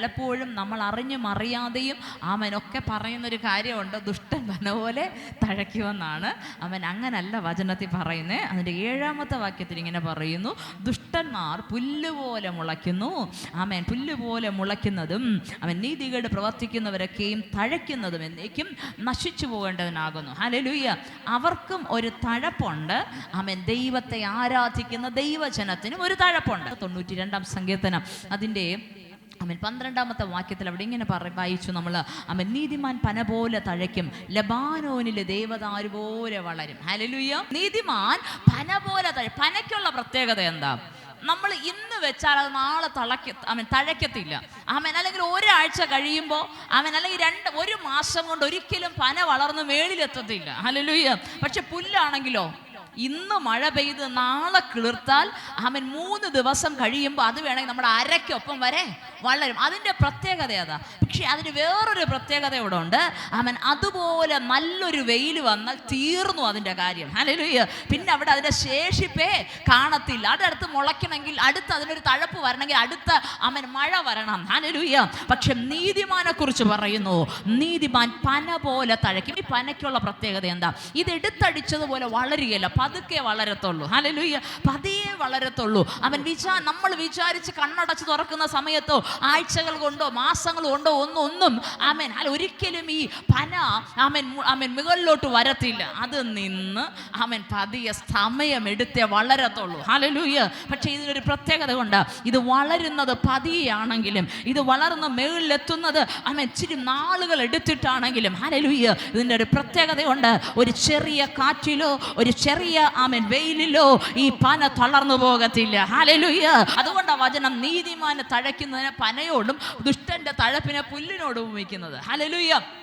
പലപ്പോഴും നമ്മൾ അറിഞ്ഞും അറിയാതെയും അവനൊക്കെ പറയുന്നൊരു കാര്യമുണ്ട്, ദുഷ്ടൻ പന പോലെ തഴയ്ക്കുമെന്നാണ്. അവൻ അങ്ങനല്ല വചനത്തിൽ പറയുന്നത്. അതിൻ്റെ 7-ാമത്തെ വാക്യത്തിൽ ഇങ്ങനെ പറയുന്നു, ദുഷ്ടന്മാർ പുല്ലുപോലെ മുളയ്ക്കുന്നു. അവൻ പുല്ലുപോലെ മുളയ്ക്കുന്നതും അവൻ നീതികേട് പ്രവർത്തിക്കുന്നവരൊക്കെയും തഴയ്ക്കുന്നതും എന്നേക്കും നശിച്ചു പോകേണ്ടവനാകുന്നു. ഹല്ലേലൂയ. അവർക്കും ഒരു തഴപ്പുണ്ട്. അവൻ ദൈവത്തെ ആരാധിക്കുന്ന ദൈവജനത്തിനും ഒരു തഴപ്പുണ്ട്. 92-ാം സങ്കീർത്തനം അതിൻ്റെ 12-ാമത്തെ വാക്യത്തിൽ അവിടെ ഇങ്ങനെ വായിച്ചു നമ്മൾ, അവൻ നീതിമാൻ പന പോലെ തഴയ്ക്കും, ലബാനോനിലെ ദേവദാരു പോലെ വളരും. ഹല്ലേലൂയ. നീതിമാൻ പന പോലെ പനയ്ക്കുള്ള പ്രത്യേകത എന്താ? നമ്മൾ ഇന്ന് വെച്ചാൽ അത് നാളെ തഴയ്ക്കത്തില്ല. അല്ലെങ്കിൽ ഒരാഴ്ച കഴിയുമ്പോൾ അല്ലെങ്കിൽ ഒരു മാസം കൊണ്ട് ഒരിക്കലും പന വളർന്ന് മേളിലെത്തത്തില്ല. ഹല്ലേലൂയ. പക്ഷെ പുല്ലാണെങ്കിലോ, ഇന്ന് മഴ പെയ്ത് നാളെ കിളിർത്താൽ 3 ദിവസം കഴിയുമ്പോൾ അത് വേണമെങ്കിൽ നമ്മുടെ അരയ്ക്കൊപ്പം വരെ വളരും. അതിൻ്റെ പ്രത്യേകത അതാ. പക്ഷെ അതിന് വേറൊരു പ്രത്യേകത ഇവിടെ ഉണ്ട്. അതുപോലെ നല്ലൊരു വെയിൽ വന്നാൽ തീർന്നു അതിൻ്റെ കാര്യം. ഹല്ലേലൂയ. പിന്നെ അവിടെ അതിൻ്റെ ശേഷിപ്പേ കാണത്തില്ല. അടുത്ത് മുളയ്ക്കണമെങ്കിൽ അതിനൊരു തഴപ്പ് വരണമെങ്കിൽ അടുത്ത മഴ വരണം. ഹല്ലേലൂയ. പക്ഷെ നീതിമാനെ കുറിച്ച് പറയുന്നു, നീതിമാൻ പന പോലെ തഴയ്ക്കും. ഈ പനയ്ക്കുള്ള പ്രത്യേകത എന്താ? ഇത് എടുത്തടിച്ചതുപോലെ വളരുകയില്ല, പതുക്കെ വളരത്തുള്ളൂ. ഹല്ലേലൂയ. പതിയെ വളരത്തുള്ളൂ. നമ്മൾ വിചാരിച്ച് കണ്ണടച്ച് തുറക്കുന്ന സമയത്തോ ആഴ്ചകൾ കൊണ്ടോ മാസങ്ങൾ കൊണ്ടോ ഒന്നും ഒരിക്കലും ഈ പന മുകളിലോട്ട് വരത്തില്ല. അത് നിന്ന് പതിയെ സമയമെടുത്തേ വളരത്തുള്ളൂ. ഹല്ലേലൂയ. പക്ഷേ ഇതിനൊരു പ്രത്യേകത കൊണ്ട്, ഇത് വളരുന്നത് പതിയാണെങ്കിലും ഇത് വളർന്ന് മുകളിലെത്തുന്നത് ഇച്ചിരി നാളുകൾ എടുത്തിട്ടാണെങ്കിലും, ഹല്ലേലൂയ, ഇതിൻ്റെ ഒരു പ്രത്യേകതയുണ്ട്. ഒരു ചെറിയ കാറ്റിലോ ഒരു ചെറിയ വെയിലിലോ ഈ പന തളർന്നു പോകത്തില്ല. ഹല്ലേലൂയ. അതുകൊണ്ട് വചനം നീതിമാനെ തഴയ്ക്കുന്നതിനെ പനയോടും ദുഷ്ടന്റെ തഴപ്പിനെ പുല്ലിനോടും ഉപമിക്കുന്നത്. ഹല്ലേലൂയ.